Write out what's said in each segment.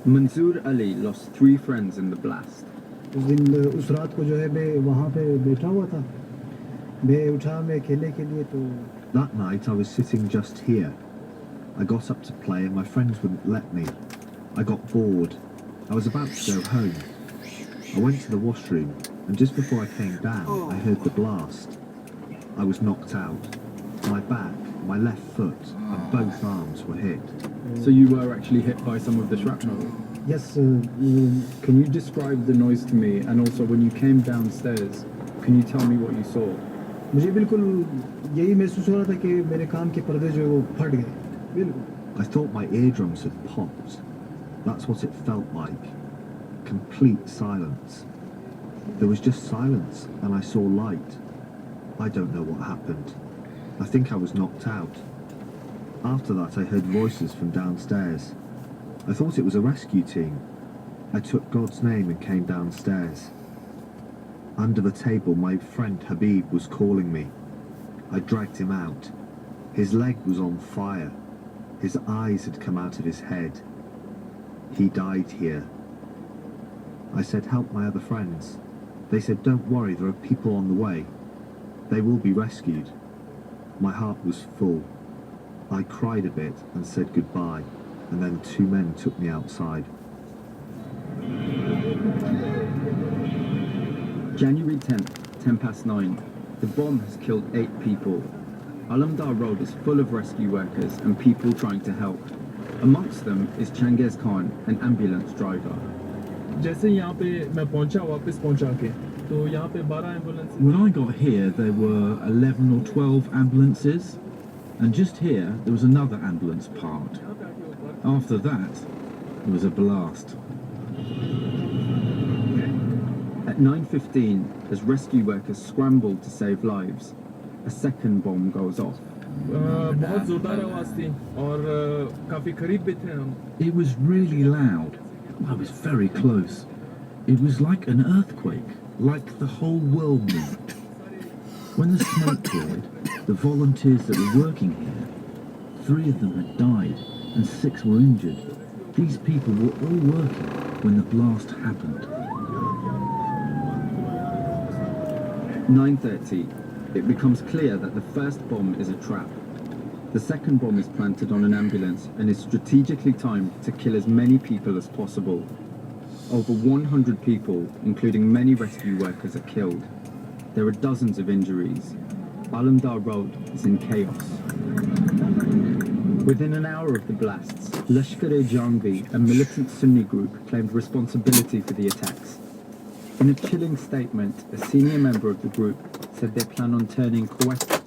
Mansoor Ali lost 3 friends in the blast. उस दिन उस रात को जो है मैं वहाँ पे बैठा हुआ था मैं उठा मैं खेलने के लिए तो That night I was sitting just here. I got up to play and my friends wouldn't let me. I got bored. I was about to go home. I went to the washroom and just before I came down I heard the blast. I was knocked out. My back, my left foot and both arms were hit. So you were actually hit by some of the shrapnel? Yes, Can you describe the noise to me, and also when you came downstairs, can you tell me what you saw? मुझे बिल्कुल यही महसूस हो रहा था कि मेरे कान के पर्दे जो है वो फट गए बिल्कुल I thought my eardrums had popped. That's what it felt like. Complete silence. There was just silence and I saw light. I don't know what happened. I think I was knocked out. After that I heard voices from downstairs. I thought it was a rescue team. I took God's name and came downstairs. Under the table my friend Habib was calling me. I dragged him out. His leg was on fire. His eyes had come out of his head. He died here. I said, help my other friends. They said, don't worry, there are people on the way. They will be rescued. My heart was full. I cried a bit and said goodbye, and then 2 men took me outside. January 10th, 9:10. The bomb has killed 8 people. Alamdar Road is full of rescue workers and people trying to help. Amongst them is Changiz Khan, an ambulance driver. जैसे यहाँ पे मैं पहुँचा वापस पहुँचा के तो यहाँ पे 12 ambulance When I got here, there were 11 or 12 ambulances, and just here there was another ambulance parked. After that, there was a blast. At 9:15, as rescue workers scramble to save lives, a second bomb goes off. बहुत जोरदार आवाज़ थी और काफ़ी करीब भी थे हम It was really loud. I was very close. It was like an earthquake, like the whole world moved. When the smoke cleared, the volunteers that were working here, 3 of them had died and 6 were injured. These people were all working when the blast happened. 9:30. It becomes clear that the first bomb is a trap. The second bomb is planted on an ambulance and is strategically timed to kill as many people as possible. Over 100 people, including many rescue workers, are killed. There are dozens of injuries. Alamdar Road is in chaos. Within an hour of the blasts, Lashkar-e-Jhangvi, a militant Sunni group, claimed responsibility for the attacks. In a chilling statement, a senior member of the group said they plan on turning Kuwait.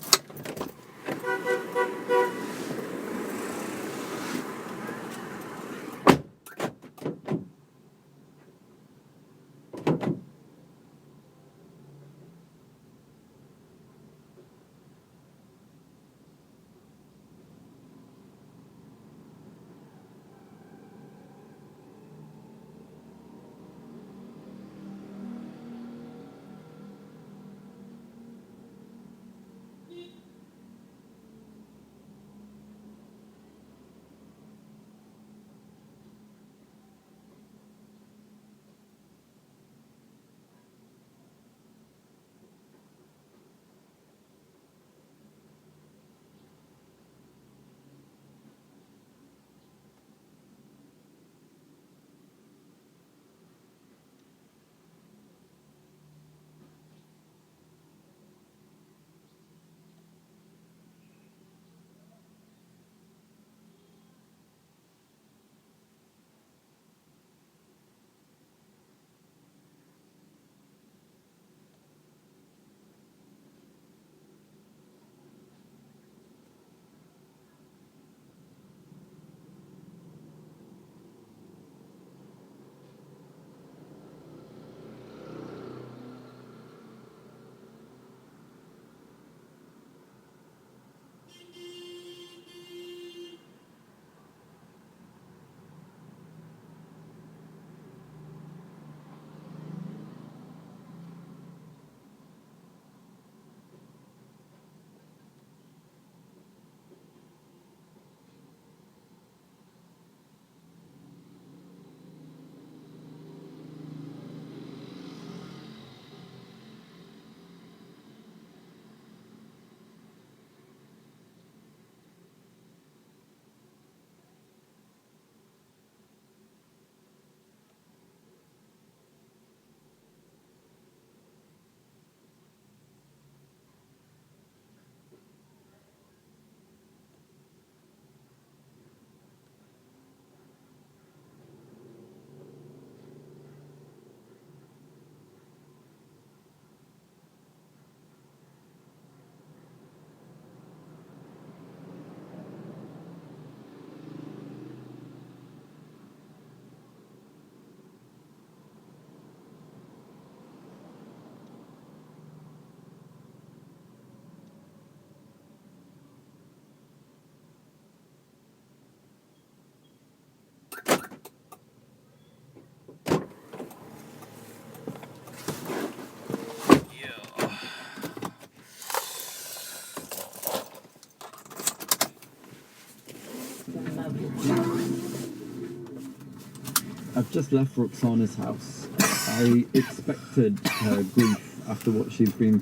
I've just left Roxana's house. I expected her grief after what she's been.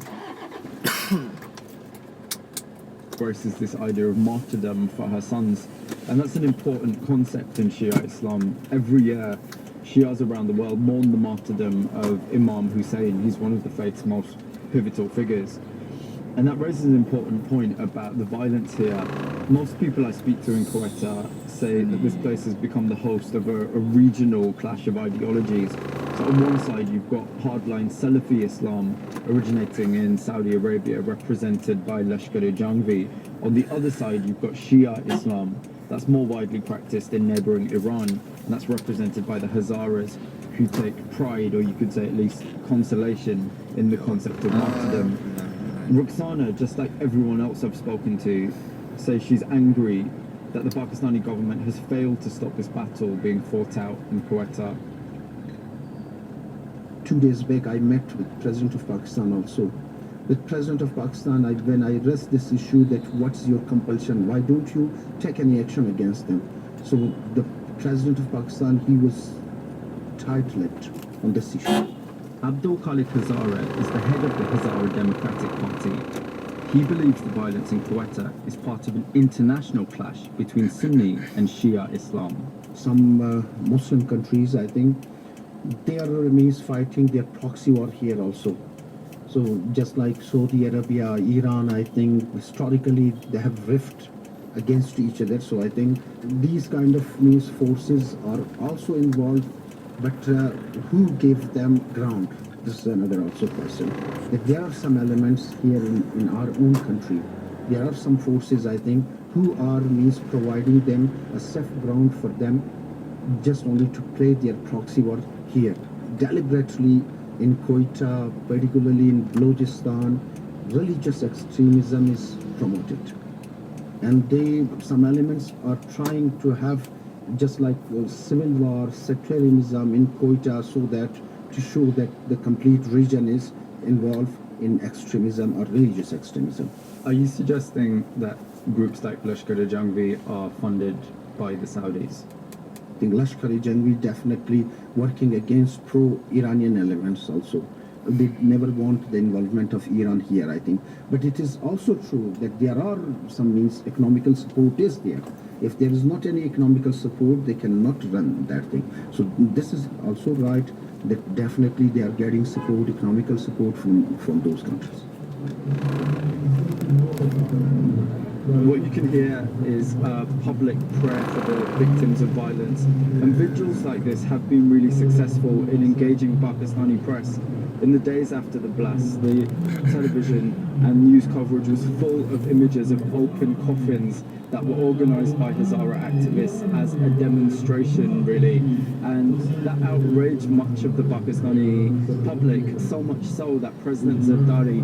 Embraces this idea of martyrdom for her sons, and that's an important concept in Shia Islam. Every year, Shias around the world mourn the martyrdom of Imam Hussein. He's one of the faith's most pivotal figures. And that raises an important point about the violence here. Most people I speak to in Quetta say that this place has become the host of a regional clash of ideologies. So on one side you've got hardline Salafi Islam originating in Saudi Arabia, represented by Lashkar-e-Jhangvi. On the other side you've got Shia Islam that's more widely practiced in neighbouring Iran, and that's represented by the Hazaras, who take pride, or you could say at least consolation, in the concept of martyrdom. Roxana, just like everyone else I've spoken to, says she's angry that the Pakistani government has failed to stop this battle being fought out in Quetta. 2 days back I met with President of Pakistan also. With President of Pakistan, when I raised this issue that what's your compulsion, why don't you take any action against them? So the President of Pakistan, he was tight-lipped on this issue. Abdul Khalik Hazara is the head of the Hazara Democratic Party. He believes the violence in Quetta is part of an international clash between Sunni and Shia Islam. Some Muslim countries, I think, they are fighting their proxy war here also. So just like Saudi Arabia, Iran, I think historically they have rift against each other. So I think these kind of forces are also involved. But who gave them ground? This is another also question. If there are some elements here in our own country, there are some forces, I think, who are providing them a safe ground for them just only to play their proxy war here. Deliberately in Quetta, particularly in Balochistan, religious extremism is promoted. And some elements are trying to have just like civil war, sectarianism in Quetta, so that to show that the complete region is involved in extremism or religious extremism. Are you suggesting that groups like Lashkar-e-Jhangvi are funded by the Saudis? I think Lashkar-e-Jhangvi definitely working against pro-Iranian elements also. They never want the involvement of Iran here, I think. But it is also true that there are some economical support is there. If there is not any economical support, they cannot run that thing. So this is also right, that definitely they are getting support, economical support from those countries. What you can hear is a public prayer for the victims of violence, and vigils like this have been really successful in engaging Pakistani press. In the days after the blast, the television and news coverage was full of images of open coffins that were organised by Hazara activists as a demonstration, really, and that outraged much of the Pakistani public, so much so that President Zardari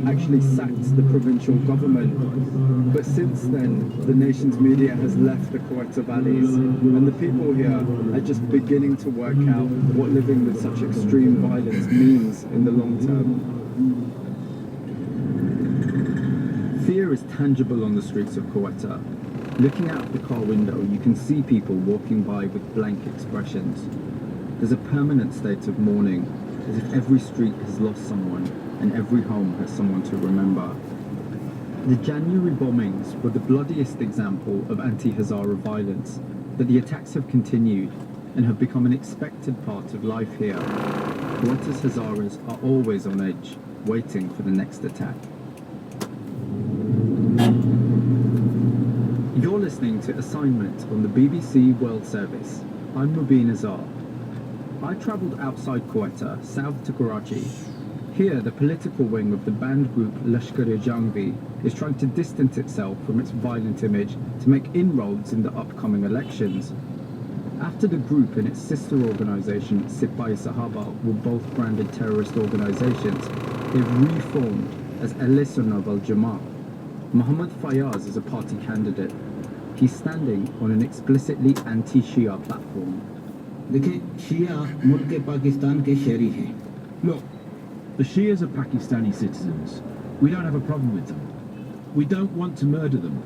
actually sacked the provincial government. But since then, the nation's media has left the Quetta valleys, and the people here are just beginning to work out what living with such extreme violence means in the long term. Fear is tangible on the streets of Quetta. Looking out the car window, you can see people walking by with blank expressions. There's a permanent state of mourning, as if every street has lost someone and every home has someone to remember. The January bombings were the bloodiest example of anti-Hazara violence, but the attacks have continued and have become an expected part of life here. Quetta's Hazaras are always on edge, waiting for the next attack. You're listening to Assignment on the BBC World Service. I'm Mubin Azar. I travelled outside Quetta, south to Karachi. Here, the political wing of the banned group Lashkar-e-Jhangvi is trying to distance itself from its violent image to make inroads in the upcoming elections. After the group and its sister organisation, Sipai Sahaba, were both branded terrorist organisations, they've reformed as Al-Sunnah wal-Jama'ah. Muhammad Fayaz is a party candidate. He's standing on an explicitly anti-Shia platform. Look, the Shias are Pakistani citizens. We don't have a problem with them. We don't want to murder them.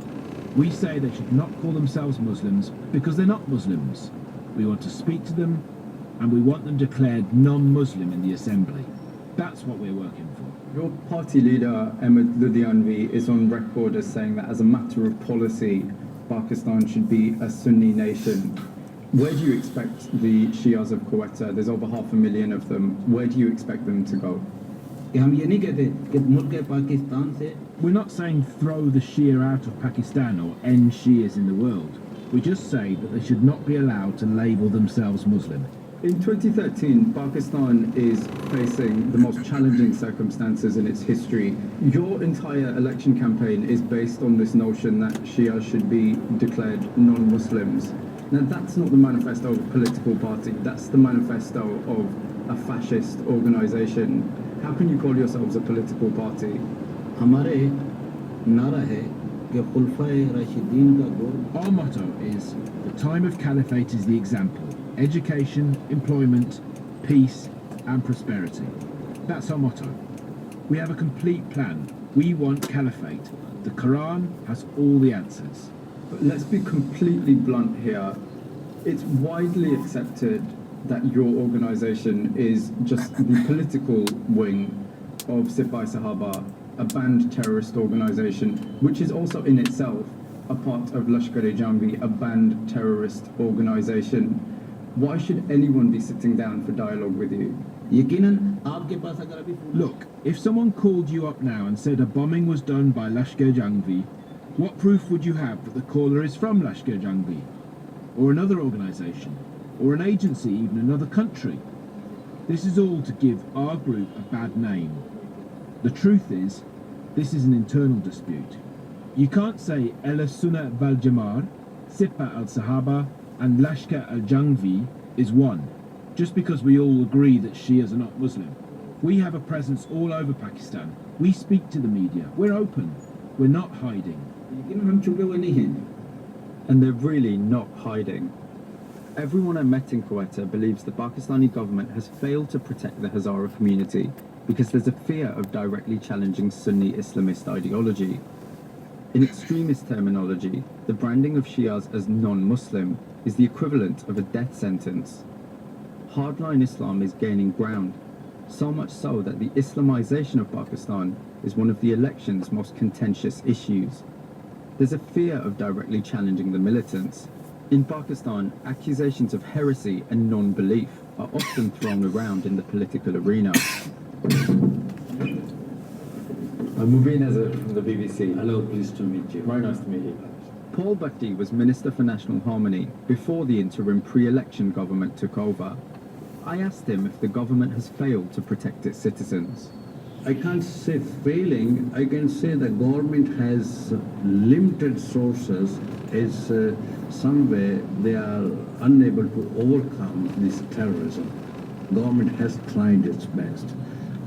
We say they should not call themselves Muslims because they're not Muslims. We want to speak to them, and we want them declared non-Muslim in the assembly. That's what we're working for. Your party leader, Ahmed Ludhianvi, is on record as saying that as a matter of policy, Pakistan should be a Sunni nation. Where do you expect the Shias of Quetta, there's over 500,000 of them, where do you expect them to go? कि हम ये नहीं कहते कि मुल्क पाकिस्तान से We're not saying throw the Shia out of Pakistan or end Shias in the world. We just say that they should not be allowed to label themselves Muslim. In 2013, Pakistan is facing the most challenging circumstances in its history. Your entire election campaign is based on this notion that Shia should be declared non-Muslims. Now, that's not the manifesto of a political party, that's the manifesto of a fascist organization. How can you call yourselves a political party? हमारे नारा है कि खुलफाए राशिदीन का दौर Our motto is, the time of caliphate is the example. Education, employment, peace and prosperity. That's our motto. We have a complete plan. We want caliphate. The Quran has all the answers. But let's be completely blunt here. It's widely accepted that your organization is just the political wing of Sipai Sahaba, a banned terrorist organization, which is also in itself a part of Lashkar-e-Jhangvi, a banned terrorist organization. Why should anyone be sitting down for dialogue with you? यकीनन आपके पास अगर अभी Look, if someone called you up now and said a bombing was done by Lashkar-e-Jhangvi, what proof would you have that the caller is from Lashkar-e-Jhangvi? Or another organisation? Or an agency, even another country? This is all to give our group a bad name. The truth is, this is an internal dispute. You can't say El Sunnah Wal Jamar, Sipa al-Sahaba and Lashkar al-Jhangvi is one, just because we all agree that Shias are not Muslim. We have a presence all over Pakistan. We speak to the media. We're open. We're not hiding. यकीनन हम छुपे हुए नहीं हैं And they're really not hiding. Everyone I met in Quetta believes the Pakistani government has failed to protect the Hazara community because there's a fear of directly challenging Sunni Islamist ideology. In extremist terminology, the branding of Shias as non-Muslim is the equivalent of a death sentence. Hardline Islam is gaining ground, so much so that the Islamization of Pakistan is one of the election's most contentious issues. There's a fear of directly challenging the militants. In Pakistan, accusations of heresy and non-belief are often thrown around in the political arena. I'm Mubin Azhar from the BBC. Hello, pleased to meet you. Very nice to meet you. Paul Bhatti was Minister for National Harmony before the interim pre-election government took over. I asked him if the government has failed to protect its citizens. I can't say failing, I can say the government has limited sources, is somewhere they are unable to overcome this terrorism. Government has tried its best,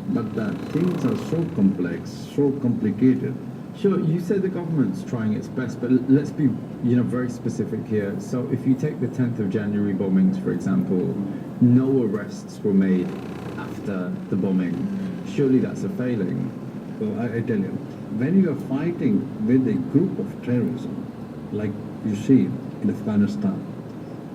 but the things are so complex, so complicated. Sure, you said the government's trying its best, but let's be, very specific here. So if you take the 10th of January bombings, for example, no arrests were made after the bombing. Surely that's a failing. So I tell you, when you are fighting with a group of terrorism, like you see in Afghanistan,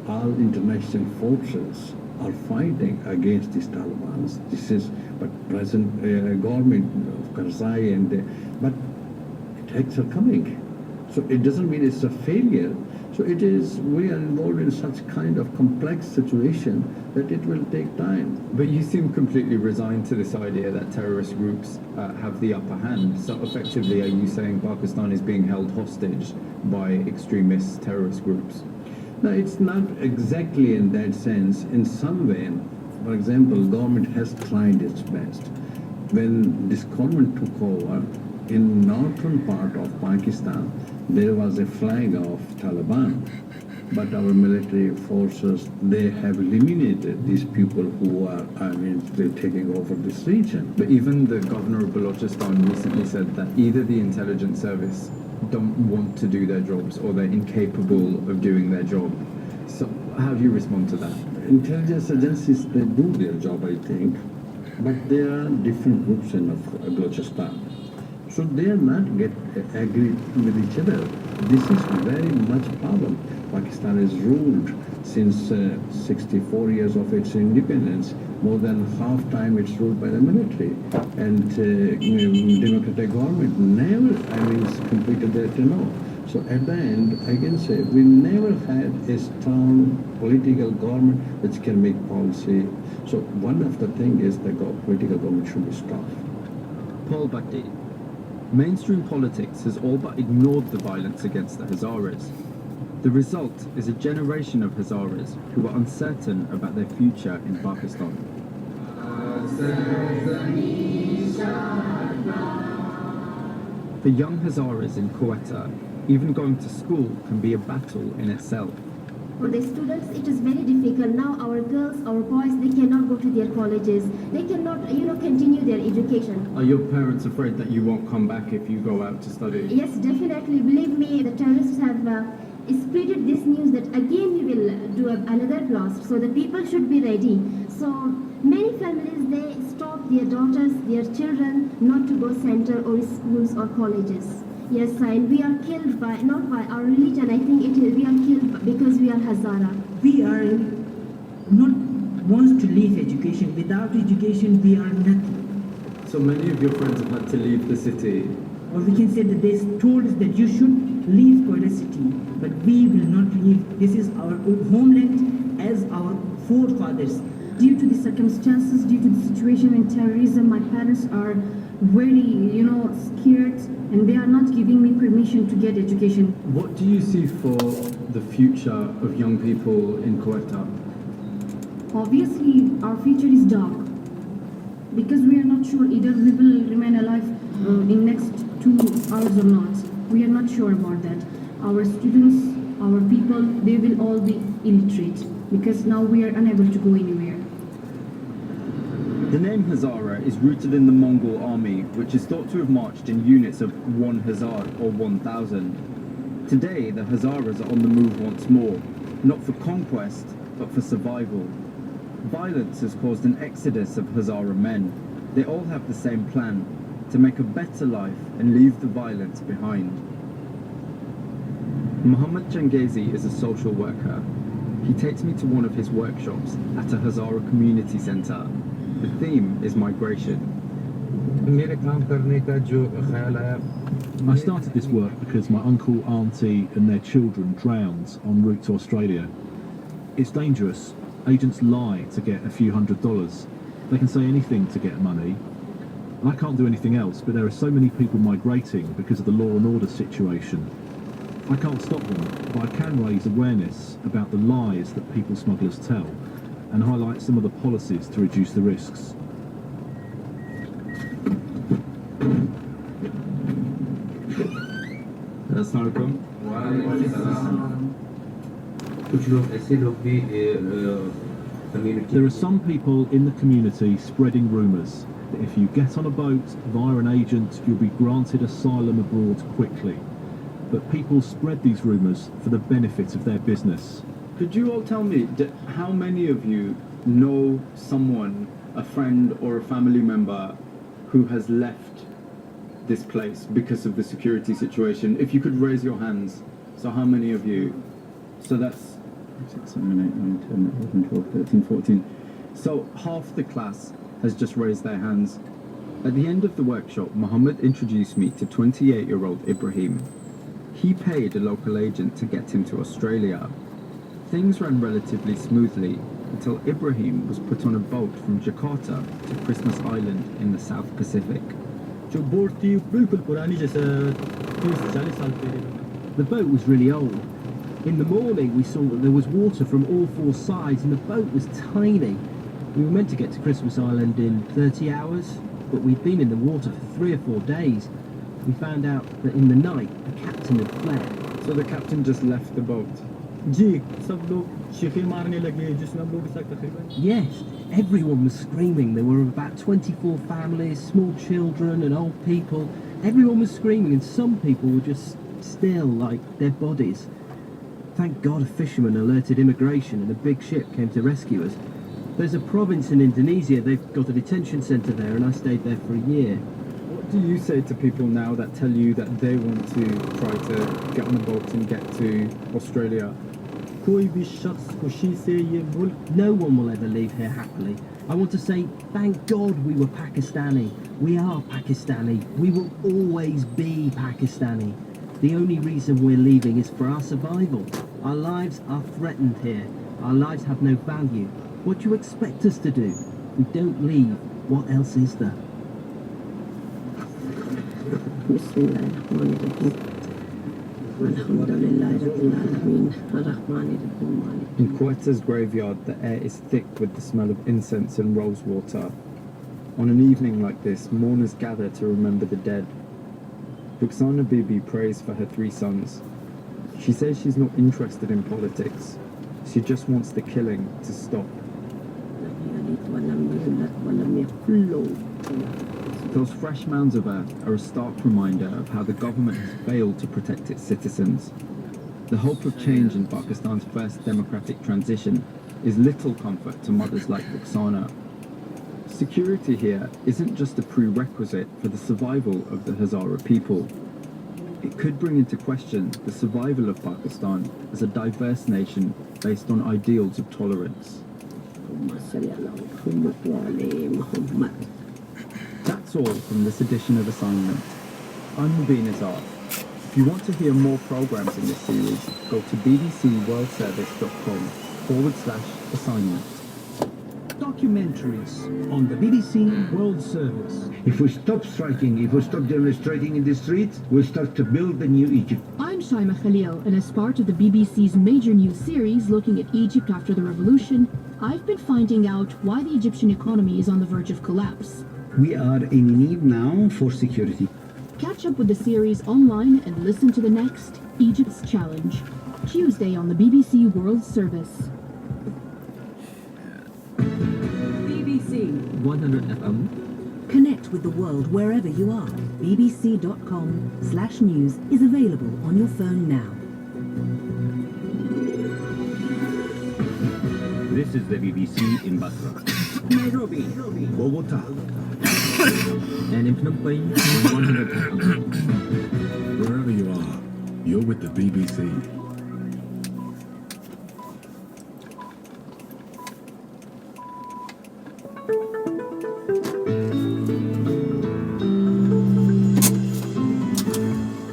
all international forces are fighting against these Taliban. This is, but present government of Karzai but attacks are coming. So it doesn't mean it's a failure. So it is, we are involved in such kind of complex situation that it will take time. But you seem completely resigned to this idea that terrorist groups have the upper hand. So effectively, are you saying Pakistan is being held hostage by extremist terrorist groups? No, it's not exactly in that sense. In some way, for example, government has tried its best. When this government took over, in northern part of Pakistan, there was a flag of Taliban. But our military forces, they have eliminated these people who are, they're taking over this region. But even the governor of Balochistan recently said that either the intelligence service don't want to do their jobs or they're incapable of doing their job. So how do you respond to that? Intelligence agencies, they do their job, I think, but there are different groups in Balochistan. So they are not agreed with each other. This is very much problem. Pakistan is ruled since 64 years of its independence, more than half time it's ruled by the military. And democratic government never, completed their tenure. So at the end, I can say we never had a strong political government which can make policy. So one of the things is the political government should be strong. Paul Bhatti. Mainstream politics has all but ignored the violence against the Hazaras. The result is a generation of Hazaras who are uncertain about their future in Pakistan. For young Hazaras in Quetta, even going to school can be a battle in itself. For the students, it is very difficult. Now our girls, our boys, they cannot go to their colleges. They cannot, continue their education. Are your parents afraid that you won't come back if you go out to study? Yes, definitely. Believe me, the terrorists have spreaded this news that again we will do another blast. So the people should be ready. So many families, they stop their daughters, their children not to go center or schools or colleges. Yes, and we are killed by, not by our religion, I think we are killed because we are Hazara. We are not wants to leave education. Without education, we are nothing. So many of your friends have had to leave the city. Or we can say that they told us that you should leave Quetta city, but we will not leave. This is our homeland as our forefathers. Due to the circumstances, due to the situation in terrorism, my parents are very, scared, and they are not giving me permission to get education. What do you see for the future of young people in Quetta? Obviously, our future is dark because we are not sure either we will remain alive in next 2 hours or not. We are not sure about that. Our students, our people, they will all be illiterate because now we are unable to go anywhere. The name Hazara is rooted in the Mongol army, which is thought to have marched in units of 1 Hazar or 1,000. Today, the Hazaras are on the move once more, not for conquest, but for survival. Violence has caused an exodus of Hazara men. They all have the same plan, to make a better life and leave the violence behind. Muhammad Changezi is a social worker. He takes me to one of his workshops at a Hazara community centre. The theme is migration. I started this work because my uncle, auntie and their children drowned en route to Australia. It's dangerous. Agents lie to get a few $100s. They can say anything to get money. I can't do anything else, but there are so many people migrating because of the law and order situation. I can't stop them, but I can raise awareness about the lies that people smugglers tell and highlight some of the policies to reduce the risks. Assalamualaikum. There are some people in the community spreading rumours that if you get on a boat via an agent, you'll be granted asylum abroad quickly. But people spread these rumours for the benefit of their business. Could you all tell me how many of you know someone, a friend or a family member who has left this place because of the security situation? If you could raise your hands. So how many of you? So that's 6, 7, 8, 9, 10, 11, 12, 13, 14. So half the class has just raised their hands. At the end of the workshop, Muhammad introduced me to 28-year-old Ibrahim. He paid a local agent to get him to Australia. Things ran relatively smoothly until Ibrahim was put on a boat from Jakarta to Christmas Island in the South Pacific. The boat was really old. In the morning we saw that there was water from all 4 sides and the boat was tiny. We were meant to get to Christmas Island in 30 hours, but we'd been in the water for 3 or 4 days. We found out that in the night the captain had fled. So the captain just left the boat? Yes, everyone was screaming. There were about 24 families, small children and old people. Everyone was screaming and some people were just still like dead bodies. Thank God a fisherman alerted immigration and a big ship came to rescue us. There's a province in Indonesia, they've got a detention centre there and I stayed there for a year. What do you say to people now that tell you that they want to try to get on a boat and get to Australia? कोई भी शख्स खुशी से ये मुल्क, no one will ever leave here happily. I want to say thank God we were Pakistani. We are Pakistani. We will always be Pakistani. The only reason we're leaving is for our survival. Our lives are threatened here. Our lives have no value. What do you expect us to do? We don't leave. What else is there? In Quetta's graveyard, the air is thick with the smell of incense and rose water. On an evening like this, mourners gather to remember the dead. Rukhsana Bibi prays for her 3 sons. She says she's not interested in politics. She just wants the killing to stop. Those fresh mounds of earth are a stark reminder of how the government has failed to protect its citizens. The hope of change in Pakistan's first democratic transition is little comfort to mothers like Rukhsana. Security here isn't just a prerequisite for the survival of the Hazara people. It could bring into question the survival of Pakistan as a diverse nation based on ideals of tolerance. That's all from this edition of Assignment. I'm Mubin Azar. If you want to hear more programs in this series, go to bbcworldservice.com/assignment. Documentaries on the BBC World Service. If we stop striking, if we stop demonstrating in the streets, we'll start to build a new Egypt. I'm Shaima Khalil, and as part of the BBC's major new series looking at Egypt after the revolution, I've been finding out why the Egyptian economy is on the verge of collapse. We are in need now for security. Catch up with the series online and listen to the next Egypt's Challenge, Tuesday on the BBC World Service. BBC 100 FM. Connect with the world wherever you are. bbc.com/news is available on your phone now. This is the BBC in Basra. Nairobi, Bogota, and in Phnom Penh, 100 FM. Wherever you are, you're with the BBC.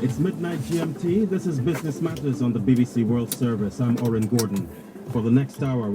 It's midnight GMT. This is Business Matters on the BBC World Service. I'm Oren Gordon. For the next hour,